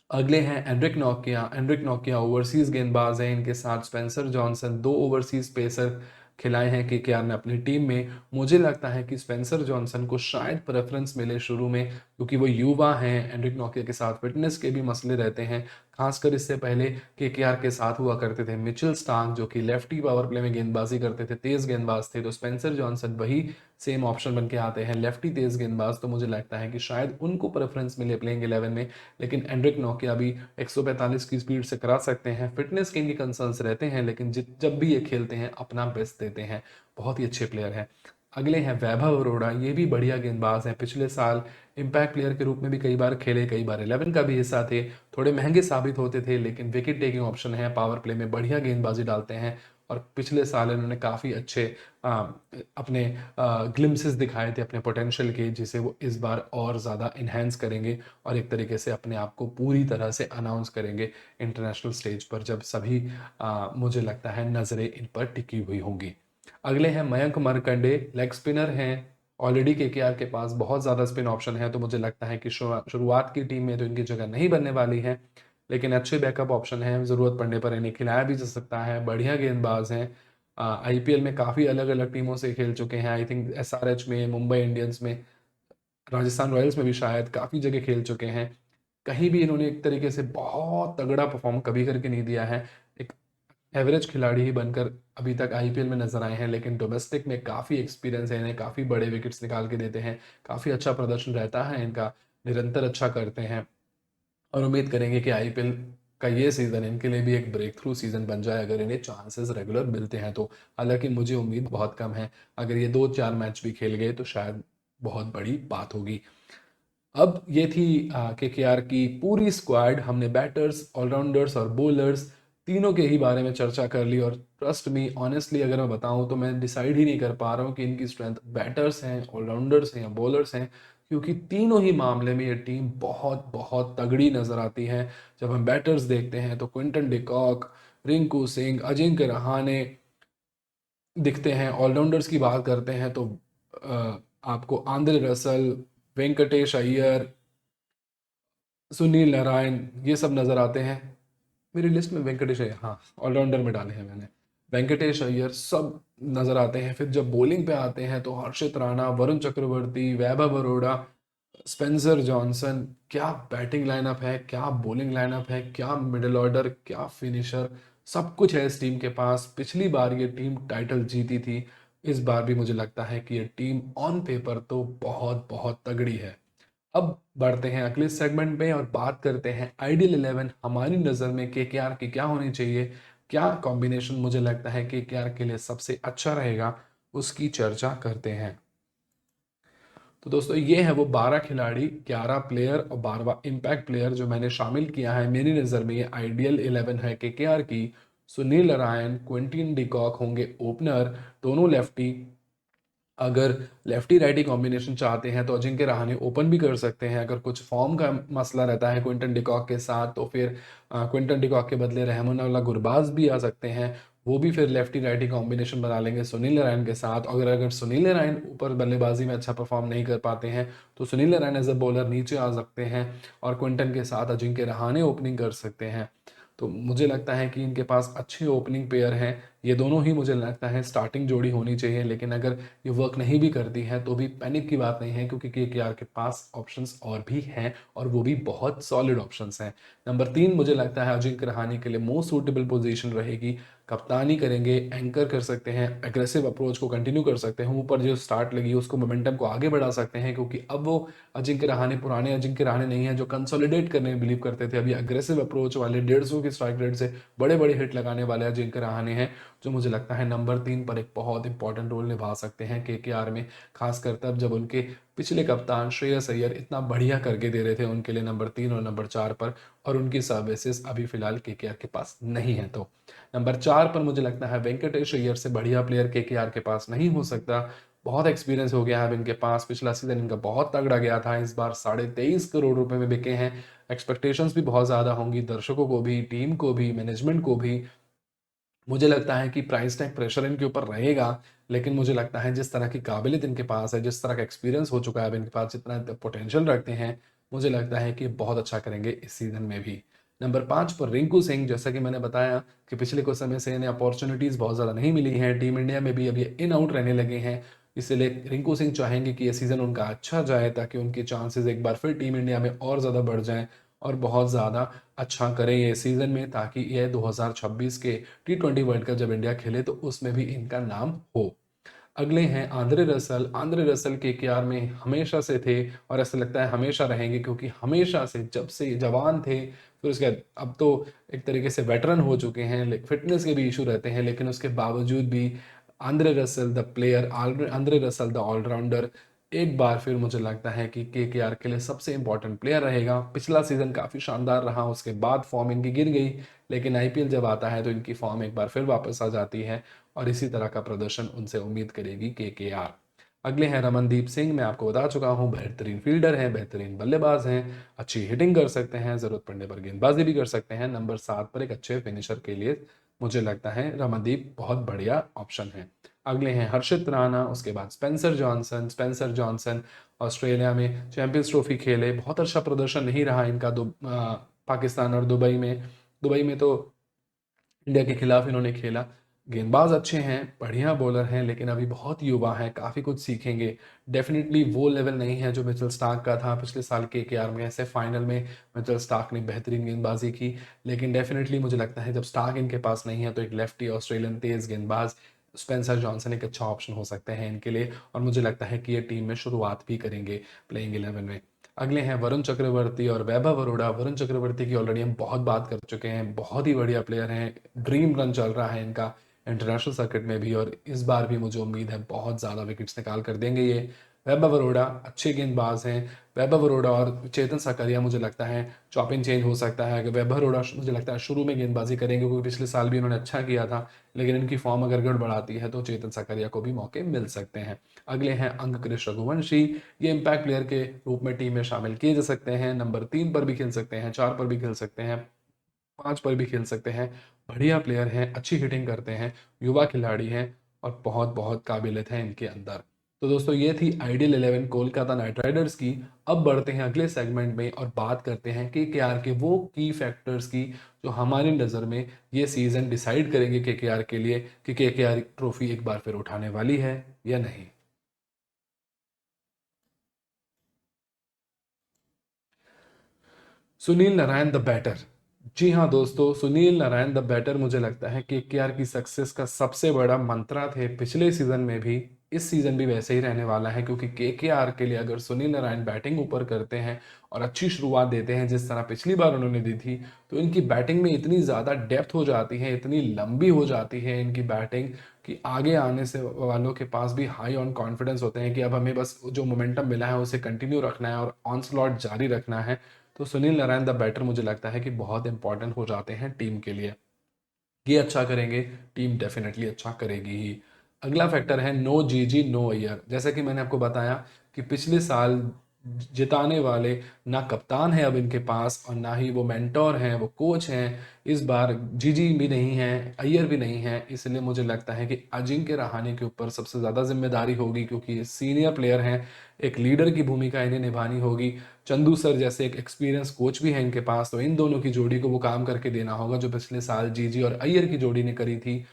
अगले हैं Anrich Nokia. Anrich Nokia overseas गेंदबाज हैं, इनके साथ स्पेंसर जॉनसन, दो ओवरसीज पेसर खिलाए हैं केकेआर ने अपनी टीम में। मुझे लगता है कि स्पेंसर जॉनसन को शायद प्रेफरेंस मिले शुरू में, क्योंकि वो युवा हैं। एंड्रिक नोकिया के साथ फिटनेस के भी मसले रहते हैं, खासकर इससे पहले केकेआर के साथ हुआ करते थे मिचेल स्टार्क, जो कि लेफ्टी पावर प्ले में गेंदबाजी करते थे, तेज गेंदबाज थे। तो स्पेंसर जॉनसन वही सेम ऑप्शन बन के आते हैं, लेफ्टी तेज गेंदबाज। तो मुझे लगता है कि शायद उनको प्रेफरेंस मिले प्लेइंग 11 में। लेकिन एंड्रिक नोकिया भी 145 की स्पीड से करा सकते हैं, फिटनेस के इनके कंसर्न्स रहते हैं, लेकिन जब भी ये खेलते हैं अपना बेस्ट देते हैं, बहुत ही अच्छे प्लेयर हैं। अगले हैं वैभव अरोड़ा, ये भी बढ़िया गेंदबाज हैं। पिछले साल इम्पैक्ट प्लेयर के रूप में भी कई बार खेले, कई बार 11 का भी हिस्सा थे। थोड़े महंगे साबित होते थे, लेकिन विकेट टेकिंग ऑप्शन है, पावर प्ले में बढ़िया गेंदबाजी डालते हैं। और पिछले साल इन्होंने काफ़ी अच्छे अपने ग्लिम्सेस दिखाए थे अपने पोटेंशियल के, जिसे वो इस बार और ज़्यादा इन्हेंस करेंगे और एक तरीके से अपने आप को पूरी तरह से अनाउंस करेंगे इंटरनेशनल स्टेज पर, जब सभी मुझे लगता है नज़रें इन पर टिकी हुई होंगी। अगले हैं मयंक मार्कंडे, लेग स्पिनर हैं। ऑलरेडी केकेआर के पास बहुत ज़्यादा स्पिन ऑप्शन है, तो मुझे लगता है कि शुरुआत की टीम में तो इनकी जगह नहीं बनने वाली है, लेकिन अच्छे बैकअप ऑप्शन है, ज़रूरत पड़ने पर इन्हें खिलाया भी जा सकता है। बढ़िया गेंदबाज हैं, आईपीएल में काफ़ी अलग अलग टीमों से खेल चुके हैं, आई थिंक एसआरएच में, मुंबई इंडियंस में, राजस्थान रॉयल्स में भी शायद काफ़ी जगह खेल चुके हैं। कहीं भी इन्होंने एक तरीके से बहुत तगड़ा परफॉर्म कभी करके नहीं दिया है, एक एवरेज खिलाड़ी ही बनकर अभी तक आईपीएल में नजर आए हैं। लेकिन डोमेस्टिक में काफ़ी एक्सपीरियंस है इन्हें, काफ़ी बड़े विकेट्स निकाल के देते हैं, काफ़ी अच्छा प्रदर्शन रहता है इनका, निरंतर अच्छा करते हैं। और उम्मीद करेंगे कि आईपीएल का ये सीज़न इनके लिए भी एक ब्रेक थ्रू सीज़न बन जाए, अगर इन्हें चांसेस रेगुलर मिलते हैं तो। हालांकि मुझे उम्मीद बहुत कम है, अगर ये 2-4 मैच भी खेल गए तो शायद बहुत बड़ी बात होगी। अब ये थी केकेआर की पूरी स्क्वाड। हमने बैटर्स, ऑलराउंडर्स और बॉलर्स तीनों के ही बारे में चर्चा कर ली, और ट्रस्ट मी ऑनेस्टली अगर मैं बताऊं तो मैं डिसाइड ही नहीं कर पा रहा हूं कि इनकी स्ट्रेंथ बैटर्स हैं, ऑलराउंडर्स हैं या बॉलर्स हैं, क्योंकि तीनों ही मामले में ये टीम बहुत बहुत तगड़ी नज़र आती है। जब हम बैटर्स देखते हैं तो क्विंटन डिकॉक, रिंकू सिंह, अजिंक्य रहाणे दिखते हैं। ऑलराउंडर्स की बात करते हैं तो आपको आंद्रे रसल, वेंकटेश अय्यर, सुनील नारायण, ये सब नज़र आते हैं। मेरी लिस्ट में वेंकटेश अय्यर, हाँ ऑलराउंडर में डाले हैं मैंने, वेंकटेश अय्यर सब नज़र आते हैं। फिर जब बॉलिंग पे आते हैं तो हर्षित राणा, वरुण चक्रवर्ती, वैभव अरोड़ा, स्पेंसर जॉनसन, क्या बैटिंग लाइनअप है, क्या बॉलिंग लाइनअप है, क्या मिडिल ऑर्डर, क्या फिनिशर, सब कुछ है इस टीम के पास। पिछली बार ये टीम टाइटल जीती थी, इस बार भी मुझे लगता है कि ये टीम ऑन पेपर तो बहुत बहुत तगड़ी है। अब बढ़ते हैं अगले सेगमेंट पे और बात करते हैं आइडियल 11 हमारी नज़र में केकेआर की क्या होनी चाहिए, क्या कॉम्बिनेशन मुझे लगता है केकेआर के लिए सबसे अच्छा रहेगा, उसकी चर्चा करते हैं। तो दोस्तों ये है वो 12 खिलाड़ी, 11 प्लेयर और 12वां इम्पैक्ट प्लेयर जो मैंने शामिल किया है। मेरी नज़र में ये आइडियल 11 है केकेआर की। सुनील नारायण, क्विंटन डिकॉक होंगे ओपनर, दोनों लेफ्टी। अगर लेफ्टी राइटी कॉम्बिनेशन चाहते हैं तो अजिंक्य रहाणे ओपन भी कर सकते हैं। अगर कुछ फॉर्म का मसला रहता है क्विंटन डिकॉक के साथ तो फिर क्विंटन डिकॉक के बदले रहमानुल्लाह गुरबाज भी आ सकते हैं, वो भी फिर लेफ्टी राइटी कॉम्बिनेशन बना लेंगे सुनील नारायण के साथ। अगर अगर सुनील नारायण ऊपर बल्लेबाजी में अच्छा परफॉर्म नहीं कर पाते हैं तो Sunil Narayan as a bowler नीचे आ सकते हैं और क्विंटन के साथ अजिंक्य रहाणे ओपनिंग कर सकते हैं। तो मुझे लगता है कि इनके पास अच्छे ओपनिंग पेयर हैं। ये दोनों ही मुझे लगता है स्टार्टिंग जोड़ी होनी चाहिए, लेकिन अगर ये वर्क नहीं भी करती है तो भी पैनिक की बात नहीं है, क्योंकि केकेआर के पास ऑप्शंस और भी हैं और वो भी बहुत सॉलिड ऑप्शंस हैं। नंबर 3 मुझे लगता है अजिंक्य रहाणे के लिए मोस्ट सूटेबल पोजीशन रहेगी। कप्तानी करेंगे, एंकर कर सकते हैं, एग्रेसिव अप्रोच को कंटिन्यू कर सकते हैं, ऊपर जो स्टार्ट लगी उसको मोमेंटम को आगे बढ़ा सकते हैं, क्योंकि अब वो अजिंक्य रहाणे पुराने अजिंक्य रहाणे नहीं है जो कंसोलिडेट करने में बिलीव करते थे। अभी अग्रेसिव अप्रोच वाले 150 की स्ट्राइक रेट से बड़े बड़े हिट लगाने वाले अजिंक्य रहाणे हैं, जो मुझे लगता है नंबर 3 पर एक बहुत इंपॉर्टेंट रोल निभा सकते हैं केकेआर में, खासकर तब जब उनके पिछले कप्तान श्रेयस अय्यर इतना बढ़िया करके दे रहे थे उनके लिए नंबर 3 और नंबर 4 पर, और उनकी सर्विसेज अभी फिलहाल केकेआर के पास नहीं है। तो नंबर 4 पर मुझे लगता है वेंकटेश अय्यर से बढ़िया प्लेयर केकेआर के पास नहीं हो सकता। बहुत एक्सपीरियंस हो गया है अब इनके पास, पिछला सीजन इनका बहुत तगड़ा गया था, इस बार 23.5 करोड़ रुपए में बिके हैं। एक्सपेक्टेशंस भी बहुत ज़्यादा होंगी दर्शकों को भी, टीम को भी, मैनेजमेंट को भी। मुझे लगता है कि प्राइस टैग प्रेशर इनके ऊपर रहेगा, लेकिन मुझे लगता है जिस तरह की काबिलियत इनके पास है, जिस तरह का एक्सपीरियंस हो चुका है अब इनके पास, जितना पोटेंशियल रखते हैं, मुझे लगता है कि बहुत अच्छा करेंगे इस सीजन में भी। नंबर 5 पर रिंकू सिंह, जैसा कि मैंने बताया कि पिछले कुछ समय से इन्हें अपॉर्चुनिटीज़ बहुत ज़्यादा नहीं मिली हैं, टीम इंडिया में भी अभी इन आउट रहने लगे हैं, इसलिए रिंकू सिंह चाहेंगे कि ये सीज़न उनका अच्छा जाए ताकि उनके चांसेस एक बार फिर टीम इंडिया में और ज़्यादा बढ़ जाएं और बहुत ज़्यादा अच्छा करें ये सीज़न में, ताकि ये 2026 के T20 वर्ल्ड कप जब इंडिया खेले तो उसमें भी इनका नाम हो। अगले हैं Andre Russell. Andre Russell KKR में हमेशा से थे और ऐसा लगता है हमेशा रहेंगे, क्योंकि हमेशा से जब से जवान थे, फिर उसके बाद अब तो एक तरीके से वेटरन हो चुके हैं, फिटनेस के भी इशू रहते हैं, लेकिन उसके बावजूद भी Andre Russell the player, Andre Russell the allrounder एक बार फिर मुझे लगता है कि केकेआर के लिए सबसे इंपॉर्टेंट प्लेयर रहेगा। पिछला सीजन काफ़ी शानदार रहा, उसके बाद फॉर्म इनकी गिर गई, लेकिन आईपीएल जब आता है तो इनकी फॉर्म एक बार फिर वापस आ जाती है और इसी तरह का प्रदर्शन उनसे उम्मीद करेगी केकेआर। अगले हैं रमनदीप सिंह। मैं आपको बता चुका हूँ बेहतरीन फील्डर हैं, बेहतरीन बल्लेबाज हैं, अच्छी हिटिंग कर सकते हैं, ज़रूरत पड़ने पर गेंदबाजी भी कर सकते हैं। नंबर 7 पर एक अच्छे फिनिशर के लिए मुझे लगता है रमनदीप बहुत बढ़िया ऑप्शन है। अगले हैं हर्षित राणा, उसके बाद Spencer Johnson. Spencer Johnson Australia में चैंपियंस ट्रॉफी खेले, बहुत अच्छा प्रदर्शन नहीं रहा इनका पाकिस्तान और दुबई में। दुबई में तो इंडिया के खिलाफ इन्होंने खेला। गेंदबाज अच्छे हैं, बढ़िया बॉलर हैं, लेकिन अभी बहुत युवा हैं, काफ़ी कुछ सीखेंगे। डेफिनेटली वो लेवल नहीं है जो मिचेल स्टार्क का था पिछले साल केकेआर में। ऐसे फाइनल में मिचेल स्टार्क ने बेहतरीन गेंदबाजी की, लेकिन डेफिनेटली मुझे लगता है जब स्टार्क इनके पास नहीं है तो एक लेफ्टी ऑस्ट्रेलियन तेज गेंदबाज स्पेंसर जॉनसन एक अच्छा ऑप्शन हो सकते हैं इनके लिए, और मुझे लगता है कि ये टीम में शुरुआत भी करेंगे प्लेइंग 11 में। अगले हैं वरुण चक्रवर्ती और वैभव अरोड़ा। वरुण चक्रवर्ती की ऑलरेडी हम बहुत बात कर चुके हैं, बहुत ही बढ़िया प्लेयर हैं, ड्रीम रन चल रहा है इनका इंटरनेशनल सर्किट में भी, और इस बार भी मुझे उम्मीद है बहुत ज़्यादा विकेट्स निकाल कर देंगे ये। वैभव अरोड़ा अच्छे गेंदबाज हैं। वैभव अरोड़ा और चेतन सकरिया मुझे लगता है चॉप एंड चेंज हो सकता है। अगर वैभव अरोड़ा मुझे लगता है शुरू में गेंदबाजी करेंगे, क्योंकि पिछले साल भी उन्होंने अच्छा किया था, लेकिन इनकी फॉर्म अगर गड़बड़ाती है तो चेतन सकरिया को भी मौके मिल सकते हैं। अगले हैं अंककृष रघुवंशी। ये इम्पैक्ट प्लेयर के रूप में टीम में शामिल किए जा सकते हैं। नंबर 3 पर भी खेल सकते हैं, 4 पर भी खेल सकते हैं, 5 पर भी खेल सकते हैं। बढ़िया प्लेयर हैं, अच्छी हिटिंग करते हैं, युवा खिलाड़ी हैं और बहुत बहुत काबिलियत है इनके अंदर। तो दोस्तों ये थी आइडियल 11 कोलकाता नाइट राइडर्स की। अब बढ़ते हैं अगले सेगमेंट में और बात करते हैं केकेआर के वो की फैक्टर्स की जो हमारी नज़र में ये सीज़न डिसाइड करेंगे केकेआर के लिए कि केकेआर ट्रॉफी एक बार फिर उठाने वाली है या नहीं। Sunil Narine the batter. जी हाँ दोस्तों, सुनील नारायण द बैटर मुझे लगता है केकेआर की सक्सेस का सबसे बड़ा मंत्रा थे पिछले सीजन में भी, इस सीजन भी वैसे ही रहने वाला है। क्योंकि केकेआर के लिए अगर सुनील नारायण बैटिंग ऊपर करते हैं और अच्छी शुरुआत देते हैं जिस तरह पिछली बार उन्होंने दी थी, तो इनकी बैटिंग में इतनी ज़्यादा डेप्थ हो जाती है, इतनी लंबी हो जाती है इनकी बैटिंग, कि आगे आने से वालों के पास भी हाई ऑन कॉन्फिडेंस होते हैं कि अब हमें बस जो मोमेंटम मिला है उसे कंटिन्यू रखना है और ऑन स्लॉट जारी रखना है। तो सुनील नारायण द बैटर मुझे लगता है कि बहुत इंपॉर्टेंट हो जाते हैं टीम के लिए। ये अच्छा करेंगे, टीम डेफिनेटली अच्छा करेगी ही। अगला फैक्टर है नो जीजी नो अय्यर। जैसा कि मैंने आपको बताया कि पिछले साल जिताने वाले ना कप्तान है अब इनके पास और ना ही वो मेंटोर हैं, वो कोच हैं। इस बार जीजी भी नहीं है, अय्यर भी नहीं है, इसलिए मुझे लगता है कि अजिंक्य रहाणे के ऊपर सबसे ज़्यादा जिम्मेदारी होगी, क्योंकि ये सीनियर प्लेयर हैं, एक लीडर की भूमिका इन्हें निभानी होगी। चंदू सर जैसे एक एक्सपीरियंस कोच भी है इनके पास, तो इन दोनों की जोड़ी को वो काम करके देना होगा जो पिछले साल जीजी और अय्यर की जोड़ी ने करी थी।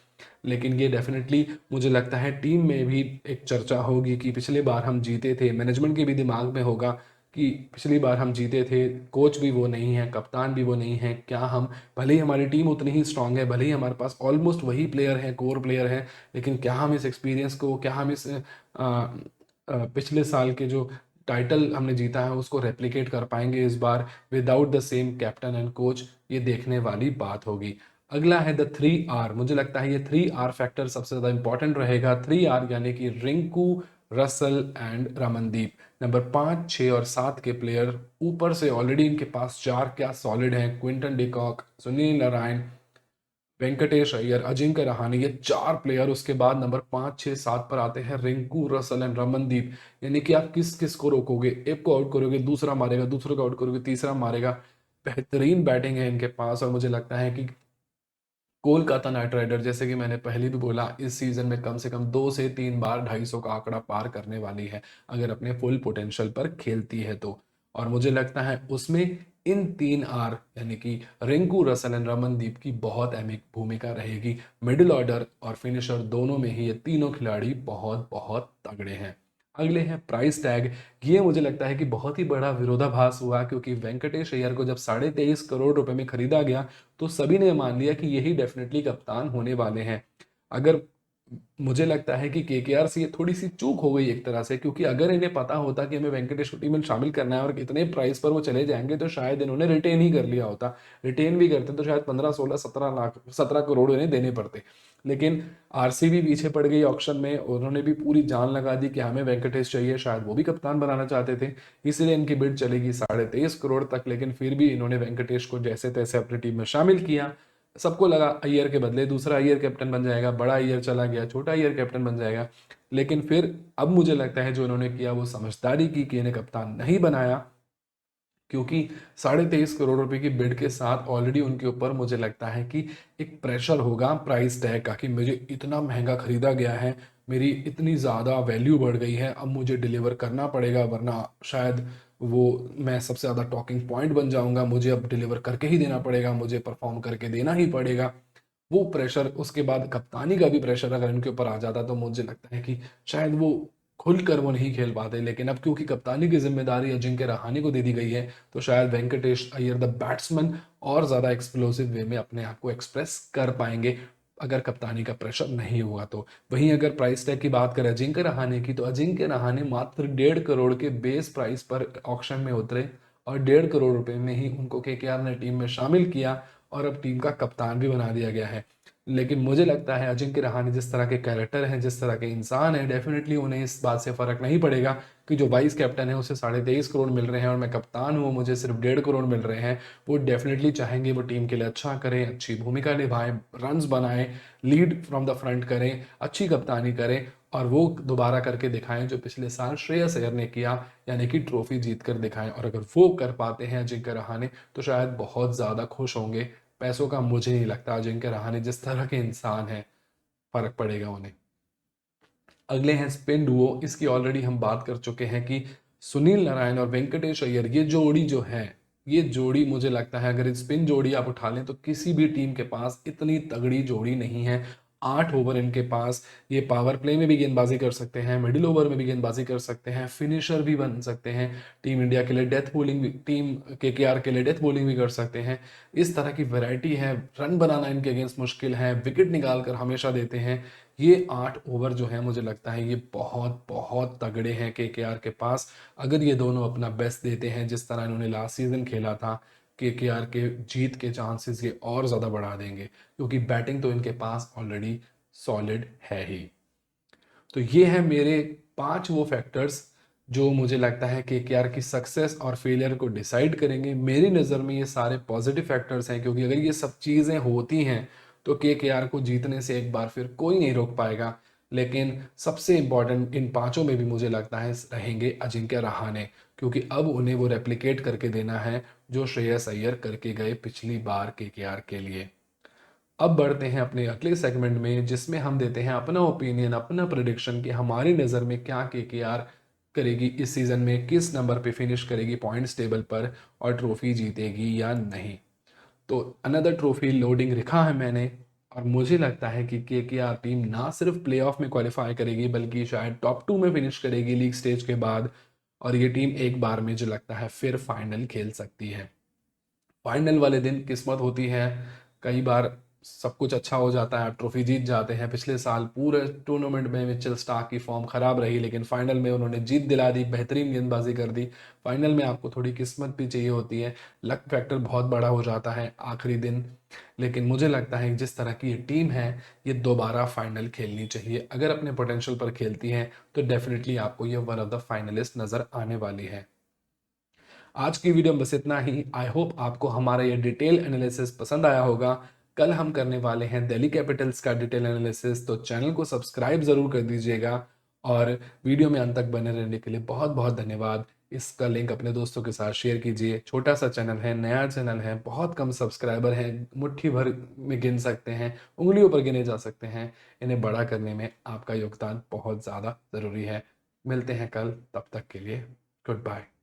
लेकिन ये डेफिनेटली मुझे लगता है टीम में भी एक चर्चा होगी कि पिछले बार हम जीते थे, मैनेजमेंट के भी दिमाग में होगा कि पिछली बार हम जीते थे, कोच भी वो नहीं है, कप्तान भी वो नहीं है, क्या हम, भले ही हमारी टीम उतनी ही स्ट्रांग है, भले ही हमारे पास ऑलमोस्ट वही प्लेयर है, कोर प्लेयर है, लेकिन क्या हम इस एक्सपीरियंस को, क्या हम इस पिछले साल के जो टाइटल हमने जीता है उसको रेप्लिकेट कर पाएंगे इस बार without the same captain and coach, ये देखने वाली बात होगी। अगला है द 3R। मुझे लगता है ये 3R फैक्टर सबसे ज़्यादा इंपॉर्टेंट रहेगा। 3R यानी कि Rinku, Russell and Ramandeep. Number 5, 6 और 7 के प्लेयर ऊपर से ऑलरेडी इनके पास 4 क्या सॉलिड हैं, क्विंटन डिकॉक, सुनील नारायण, वेंकटेश अय्यर, अजिंक्य रहाणे, ये 4 प्लेयर। उसके बाद नंबर 5, 6, 7 पर आते हैं रिंकू, रसल एंड रमनदीप। यानी कि आप किस किस को रोकोगे, एक को आउट करोगे दूसरा मारेगा, दूसरे को आउट करोगे तीसरा मारेगा। बेहतरीन बैटिंग है इनके पास और मुझे लगता है कि कोलकाता नाइट राइडर, जैसे कि मैंने पहले भी बोला, इस सीजन में कम से कम 2 से 3 बार 250 का आंकड़ा पार करने वाली है अगर अपने फुल पोटेंशियल पर खेलती है तो। और मुझे लगता है उसमें इन 3R यानी कि रिंकू, रसल एंड रमनदीप की बहुत अहम भूमिका रहेगी। मिडिल ऑर्डर और फिनिशर दोनों में ही ये तीनों खिलाड़ी बहुत बहुत तगड़े हैं। अगले हैं प्राइस टैग। ये मुझे लगता है कि बहुत ही बड़ा विरोधाभास हुआ, क्योंकि वेंकटेश अय्यर को जब 23.5 करोड़ रुपए में खरीदा गया तो सभी ने मान लिया कि यही डेफिनेटली कप्तान होने वाले हैं। अगर, मुझे लगता है कि केकेआर से ये थोड़ी सी चूक हो गई एक तरह से, क्योंकि अगर इन्हें पता होता कि हमें वेंकटेश को टीम में शामिल करना है और इतने प्राइस पर वो चले जाएंगे तो शायद इन्होंने रिटेन ही कर लिया होता। रिटेन भी करते तो शायद 15, 16, 17 लाख, 17 करोड़ इन्हें देने पड़ते। लेकिन आरसीबी पीछे पड़ गई ऑक्शन में, उन्होंने भी पूरी जान लगा दी कि हमें वेंकटेश चाहिए, शायद वो भी कप्तान बनाना चाहते थे, इसलिए इनकी बिड चलेगी 23.5 करोड़ तक। लेकिन फिर भी इन्होंने वेंकटेश को जैसे तैसे अपनी टीम में शामिल किया। सबको लगा अय्यर के बदले दूसरा अय्यर कैप्टन बन जाएगा, बड़ा अय्यर चला गया, छोटा अय्यर कैप्टन बन जाएगा। लेकिन फिर अब मुझे लगता है जो इन्होंने किया वो समझदारी की कि इन्हें कप्तान नहीं बनाया, क्योंकि 23.5 करोड़ रुपए की बिड के साथ ऑलरेडी उनके ऊपर मुझे लगता है कि एक प्रेशर होगा प्राइस टैग का, कि मुझे इतना महंगा खरीदा गया है, मेरी इतनी ज़्यादा वैल्यू बढ़ गई है, अब मुझे डिलीवर करना पड़ेगा, वरना शायद वो मैं सबसे ज़्यादा टॉकिंग पॉइंट बन जाऊंगा, मुझे अब डिलीवर करके ही देना पड़ेगा, मुझे परफॉर्म करके देना ही पड़ेगा। वो प्रेशर, उसके बाद कप्तानी का भी प्रेशर अगर इनके ऊपर आ जाता तो मुझे लगता है कि शायद वो खुलकर वो नहीं खेल पाते। लेकिन अब क्योंकि कप्तानी की जिम्मेदारी अजिंक्य रहाणे को दे दी गई है, तो शायद वेंकटेश अय्यर द बैट्समैन और ज़्यादा एक्सप्लोसिव वे में अपने आप को एक्सप्रेस कर पाएंगे अगर कप्तानी का प्रेशर नहीं हुआ तो। वहीं अगर प्राइस टैग की बात करें अजिंक्य रहाणे की, तो अजिंक्य रहाणे मात्र 1.5 करोड़ के बेस प्राइस पर ऑक्शन में उतरे और 1.5 करोड़ रुपए में ही उनको केकेआर ने टीम में शामिल किया और अब टीम का कप्तान भी बना दिया गया है। लेकिन मुझे लगता है अजिंक्य रहाणे जिस तरह के कैरेक्टर हैं, जिस तरह के इंसान हैं, डेफिनेटली उन्हें इस बात से फ़र्क नहीं पड़ेगा कि जो वाइस कैप्टन है उसे 23.5 करोड़ मिल रहे हैं और मैं कप्तान हूँ, मुझे सिर्फ 1.5 करोड़ मिल रहे हैं। वो डेफिनेटली चाहेंगे वो टीम के लिए अच्छा करें, अच्छी भूमिका निभाएं, रन्स बनाएं, लीड फ्रॉम द फ्रंट करें, अच्छी कप्तानी करें और वो दोबारा करके दिखाएं जो पिछले साल श्रेयस अय्यर ने किया, यानी कि ट्रॉफी जीत कर दिखाएं। और अगर वो कर पाते हैं अजिंक्य रहाणे तो शायद बहुत ज़्यादा खुश होंगे। पैसों का मुझे नहीं लगता, अजिंक्य रहाणे जिस तरह के इंसान हैं फर्क पड़ेगा उन्हें। अगले हैं स्पिन डुओ। इसकी ऑलरेडी हम बात कर चुके हैं कि सुनील नारायण और वेंकटेश अय्यर, ये जोड़ी जो है, ये जोड़ी मुझे लगता है अगर स्पिन जोड़ी आप उठा लें तो किसी भी टीम के पास इतनी तगड़ी जोड़ी नहीं है। 8 ओवर इनके पास, ये पावर प्ले में भी गेंदबाजी कर सकते हैं, मिडिल ओवर में भी गेंदबाजी कर सकते हैं, फिनिशर भी बन सकते हैं, टीम इंडिया के लिए डेथ बॉलिंग भी, टीम केकेआर के लिए डेथ बॉलिंग भी कर सकते हैं। इस तरह की वैरायटी है, रन बनाना इनके अगेंस्ट मुश्किल है, विकेट निकाल कर हमेशा देते हैं। ये 8 ओवर जो है मुझे लगता है ये बहुत बहुत तगड़े हैं केकेआर के पास। अगर ये दोनों अपना बेस्ट देते हैं जिस तरह इन्होंने लास्ट सीजन खेला था, केकेआर के जीत के चांसेस ये और ज़्यादा बढ़ा देंगे, क्योंकि बैटिंग तो इनके पास ऑलरेडी सॉलिड है ही। तो ये है मेरे 5 वो फैक्टर्स जो मुझे लगता है केकेआर की सक्सेस और फेलियर को डिसाइड करेंगे। मेरी नज़र में ये सारे पॉजिटिव फैक्टर्स हैं, क्योंकि अगर ये सब चीज़ें होती हैं तो केकेआर को जीतने से एक बार फिर कोई नहीं रोक पाएगा। लेकिन सबसे इंपॉर्टेंट इन पांचों में भी मुझे लगता है रहेंगे अजिंक्य रहाणे, क्योंकि अब उन्हें वो रेप्लिकेट करके देना है जो श्रेयस अय्यर करके गए पिछली बार केकेआर के लिए। अब बढ़ते हैं अपने अगले सेगमेंट में, जिसमें हम देते हैं अपना ओपिनियन, अपना प्रिडिक्शन कि हमारी नज़र में क्या केकेआर करेगी इस सीज़न में, किस नंबर पे फिनिश करेगी पॉइंट्स टेबल पर और ट्रॉफी जीतेगी या नहीं। तो अनदर ट्रॉफी लोडिंग लिखा है मैंने, और मुझे लगता है कि केकेआर टीम ना सिर्फ प्लेऑफ में क्वालिफाई करेगी बल्कि शायद टॉप 2 में फिनिश करेगी लीग स्टेज के बाद। और ये टीम एक बार में जो लगता है फिर फाइनल खेल सकती है। फाइनल वाले दिन किस्मत होती है, कई बार सब कुछ अच्छा हो जाता है, आप ट्रॉफी जीत जाते हैं। पिछले साल पूरे टूर्नामेंट में मिचेल स्टार्क की फॉर्म खराब रही, लेकिन फाइनल में उन्होंने जीत दिला दी, बेहतरीन गेंदबाजी कर दी। फाइनल में आपको थोड़ी किस्मत भी चाहिए होती है, लक फैक्टर बहुत बड़ा हो जाता है आखिरी दिन। लेकिन मुझे लगता है कि जिस तरह की ये टीम है, ये दोबारा फाइनल खेलनी चाहिए। अगर अपने पोटेंशियल पर खेलती है तो डेफिनेटली आपको ये वन ऑफ द फाइनलिस्ट नज़र आने वाली है। आज की वीडियो में बस इतना ही। आई होप आपको हमारा ये डिटेल एनालिसिस पसंद आया होगा। कल हम करने वाले हैं दिल्ली कैपिटल्स का डिटेल एनालिसिस, तो चैनल को सब्सक्राइब ज़रूर कर दीजिएगा। और वीडियो में अंत तक बने रहने के लिए बहुत बहुत धन्यवाद। इसका लिंक अपने दोस्तों के साथ शेयर कीजिए। छोटा सा चैनल है, नया चैनल है, बहुत कम सब्सक्राइबर हैं, मुट्ठी भर में गिन सकते हैं, उंगलियों पर गिने जा सकते हैं। इन्हें बड़ा करने में आपका योगदान बहुत ज़्यादा ज़रूरी है। मिलते हैं कल, तब तक के लिए गुड बाय।